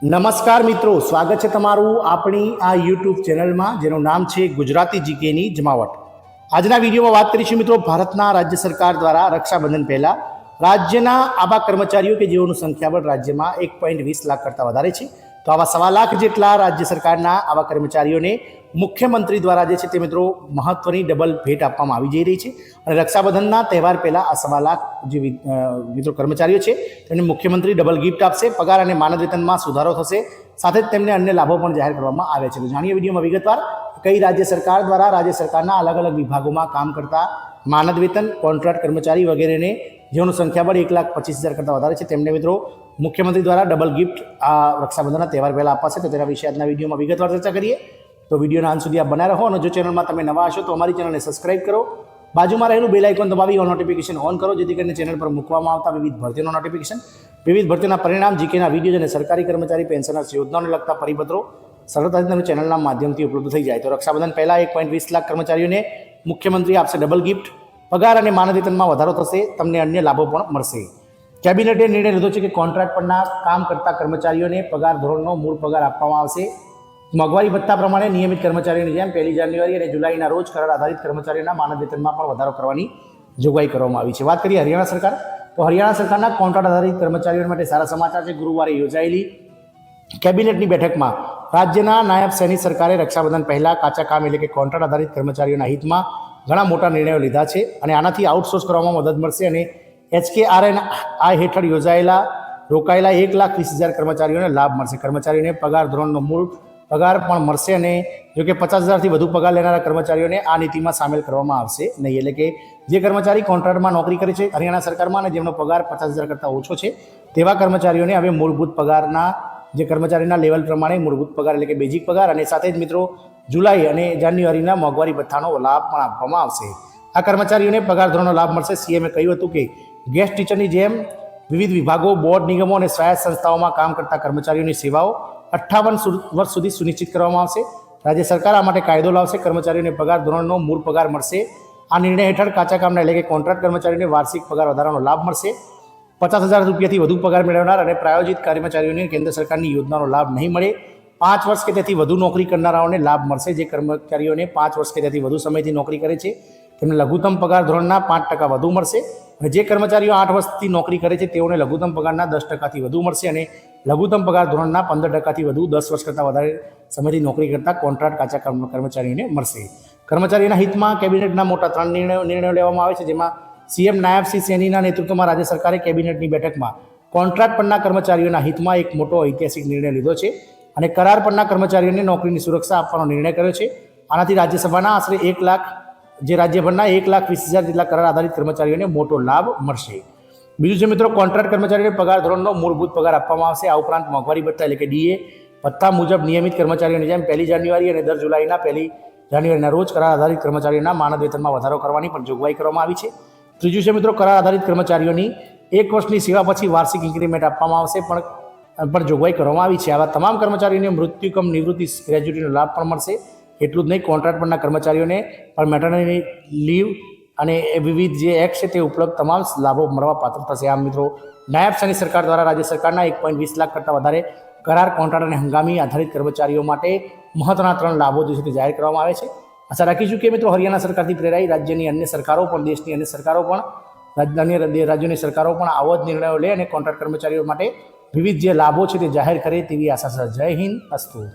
નમસ્કાર મિત્રો, સ્વાગત છે તમારું આપણી આ યુટ્યુબ ચેનલમાં જેનું નામ છે ગુજરાતી જીકેની જમાવટ. આજના વિડીયોમાં વાત કરીશું મિત્રો ભારતના રાજ્ય સરકાર દ્વારા રક્ષાબંધન પહેલાં રાજ્યના આવા કર્મચારીઓ કે જેઓનું સંખ્યાબળ રાજ્યમાં 1.20 લાખ કરતાં વધારે છે, તો આવા 1.25 લાખ જેટલા રાજ્ય સરકારના આવા કર્મચારીઓને મુખ્યમંત્રી દ્વારા જે છે તે મિત્રો મહત્વની ડબલ ભેટ આપવામાં આવી જઈ રહી છે. અને રક્ષાબંધનના તહેવાર પહેલાં આ 1.25 લાખ જે મિત્રો કર્મચારીઓ છે તેમને મુખ્યમંત્રી ડબલ ગિફ્ટ આપશે. પગાર અને માનદ વેતનમાં સુધારો થશે, સાથે જ તેમને અન્ય લાભો પણ જાહેર કરવામાં આવે છે. તો જાણીએ વિડીયોમાં વિગતવાર કઈ રાજ્ય સરકાર દ્વારા રાજ્ય સરકારના અલગ અલગ વિભાગોમાં કામ કરતા માનદ વેતન, કોન્ટ્રાક્ટ કર્મચારી વગેરેને જેઓનું સંખ્યાબળ 1,25,000 કરતાં વધારે છે તેમને મિત્રો મુખ્યમંત્રી દ્વારા ડબલ ગિફ્ટ આ રક્ષાબંધનના તહેવાર પહેલાં અપાશે. તો તેના વિશે આજના વિડીયોમાં વિગતવાર ચર્ચા કરીએ. તો વિડીયોના અંત સુધી આપ બનાવી રહો, અને જો ચેનલમાં તમે નવા હશો તો અમારી ચેનલને સબસ્ક્રાઇબ કરો, બાજુમાં રહેલું બેલ આઇકોન દબાવી નોટિફિકેશન ઓન કરો, જેથી કરીને ચેનલ પર મૂકવામાં આવતા વિવિધ ભરતીઓના નોટિફિકેશન, વિવિધ ભરતીઓના પરિણામ, જીકેના વિડીયો અને સરકારી કર્મચારી પેન્શનર્સ યોજનાઓને લગતા પરિપત્રો સરળતાથી તમને ચેનલના માધ્યમથી ઉપલબ્ધ થઈ જાય. તો રક્ષાબંધન પહેલાં 1.20 લાખ કર્મચારીઓને મુખ્યમંત્રી આપશે ડબલ ગિફ્ટ, પગાર અને માનદ વેતનમાં વધારો થશે, તમને અન્ય લાભો પણ મળશે. કેબિનેટે નિર્ણય લીધો છે કે કોન્ટ્રાક્ટ પરના કામ કરતા કર્મચારીઓને પગાર ધોરણનો મૂળ પગાર આપવામાં આવશે. મોંઘવારી ભથ્થા પ્રમાણે નિયમિત કર્મચારીઓની જેમ 1 જાન્યુઆરી અને જુલાઈના રોજ કરાર આધારિત કર્મચારીઓના માનદ વેતનમાં પણ વધારો કરવાની જોગવાઈ કરવામાં આવી છે. વાત કરીએ હરિયાણા સરકાર, તો હરિયાણા સરકારના કોન્ટ્રાક્ટ આધારિત કર્મચારીઓ માટે સારા સમાચાર છે. ગુરુવારે યોજાયેલી કેબિનેટની બેઠકમાં રાજ્યના નાયબ સૈનિક સરકારે રક્ષાબંધન પહેલાં કાચા કામ એટલે કે કોન્ટ્રાક્ટ આધારિત કર્મચારીઓના હિતમાં ઘણા મોટા નિર્ણયો લીધા છે, અને આનાથી આઉટસોર્સ કરવામાં મદદ મળશે અને HKRNI હેઠળ રોકાયેલા 1,20,000 કર્મચારીઓને લાભ મળશે. કર્મચારીઓને પગાર ધોરણનો મૂળ પગાર પણ મળશે, અને જો કે 50,000થી વધુ પગાર લેનારા કર્મચારીઓને આ નીતિમાં સામેલ કરવામાં આવશે નહીં. એટલે કે જે કર્મચારી કોન્ટ્રાક્ટમાં નોકરી કરે છે હરિયાણા સરકારમાં અને જેમનો પગાર 50,000 કરતાં ઓછો છે તેવા કર્મચારીઓને હવે મૂળભૂત પગારના જે કર્મચારીના લેવલ પ્રમાણે મૂળભૂત પગાર એટલે કે બેઝિક પગાર અને સાથે જ મિત્રો જુલાઈ અને જાન્યુઆરીના મોંઘવારી ભથ્થાનો લાભ પણ આપવામાં આવશે. આ કર્મચારીઓને પગાર ધોરણનો લાભ મળશે. સીએમએ કહ્યું હતું કે ગેસ્ટ ટીચરની જેમ વિવિધ વિભાગો, બોર્ડ, નિગમો અને સ્વાયત્ત સંસ્થાઓમાં કામ કરતા કર્મચારીઓની સેવાઓ 58 વર્ષ સુધી સુનિશ્ચિત કરવામાં આવશે. રાજ્ય સરકાર આ માટે કાયદો લાવશે. કર્મચારીઓને પગાર ધોરણનો મૂળ પગાર મળશે. આ નિર્ણય હેઠળ કાચા કામના એટલે કે કોન્ટ્રાક્ટ કર્મચારીઓને વાર્ષિક પગાર વધારાનો લાભ મળશે. 50,000 રૂપિયાથી વધુ પગાર મેળવનાર અને પ્રાયોજિત કર્મચારીઓને કેન્દ્ર સરકારની યોજનાનો લાભ નહીં મળે. 5 વર્ષ કે તેથી વધુ નોકરી કરનારાઓને લાભ મળશે. જે કર્મચારીઓને 5 વર્ષ કે તેથી વધુ સમયથી નોકરી કરે છે તેમને લઘુત્તમ પગાર ધોરણના 5% વધુ મળશે. અને જે કર્મચારીઓ 8 વર્ષથી નોકરી કરે છે તેઓને લઘુત્તમ પગારના 10%થી વધુ મળશે, અને લઘુત્તમ પગાર ધોરણના 15%થી વધુ 10 વર્ષ કરતાં વધારે સમયથી નોકરી કરતા કોન્ટ્રાક્ટ કાચા કર્મચારીઓને મળશે. કર્મચારીઓના હિતમાં કેબિનેટના મોટા 3 નિર્ણયો લેવામાં આવે છે, જેમાં સીએમ નાયબ શ્રી સૈનીના નેતૃત્વમાં રાજ્ય સરકારે કેબિનેટની બેઠકમાં કોન્ટ્રાક્ટ પરના કર્મચારીઓના હિતમાં એક મોટો ઐતિહાસિક નિર્ણય લીધો છે, અને કરાર પરના કર્મચારીઓને નોકરીની સુરક્ષા આપવાનો નિર્ણય કર્યો છે. આનાથી રાજ્યસભાના આશરે 1 લાખ જે રાજ્યભરના 1,20,000 જેટલા કરાર આધારિત કર્મચારીઓને મોટો લાભ મળશે. બીજું છે મિત્રો કોન્ટ્રાક્ટ કર્મચારીઓને પગાર ધોરણનો મૂળભૂત પગાર આપવામાં આવશે. આ ઉપરાંત મોંઘવારી ભથ્થા એટલે કે ડીએ ભથ્થા મુજબ નિયમિત કર્મચારીઓની જેમ 1 જાન્યુઆરી અને દર જુલાઈના 1 જાન્યુઆરીના રોજ કરાર આધારિત કર્મચારીઓના માનદ વેતનમાં વધારો કરવાની પણ જોગવાઈ કરવામાં આવી છે. ત્રીજું છે મિત્રો કરાર આધારિત કર્મચારીઓની 1 વર્ષની સેવા પછી વાર્ષિક ઇન્ક્રીમેન્ટ આપવામાં આવશે પણ જોગવાઈ કરવામાં આવી છે. આવા તમામ કર્મચારીઓને મૃત્યુ કમ નિવૃત્તિ ગ્રેજ્યુટીનો લાભ પણ મળશે. એટલું જ નહીં, કોન્ટ્રાક્ટ પરના કર્મચારીઓને પણ મેટર્નિટી લીવ અને વિવિધ જે એક્ટ છે તે ઉપલબ્ધ તમામ લાભો મળવા પાત્ર થશે. આમ મિત્રો નાયબ સૈનિક સરકાર દ્વારા રાજ્ય સરકારના 1.20 લાખ કરતાં વધારે કરાર, કોન્ટ્રાક્ટ અને હંગામી આધારિત કર્મચારીઓ માટે મહત્વના 3 લાભો જે છે તે જાહેર કરવામાં આવે છે. આશા રાખીશું કે મિત્રો હરિયાણા સરકારથી પ્રેરાઈ રાજ્યની અન્ય સરકારો પણ, દેશની અન્ય સરકારો પણ, અન્ય રાજ્યોની સરકારો પણ આવો જ નિર્ણયો લે અને કોન્ટ્રાક્ટ કર્મચારીઓ માટે વિવિધ જે લાભો છે તે જાહેર કરે તેવી આશા છે. જય હિન્દ, અસ્તુ.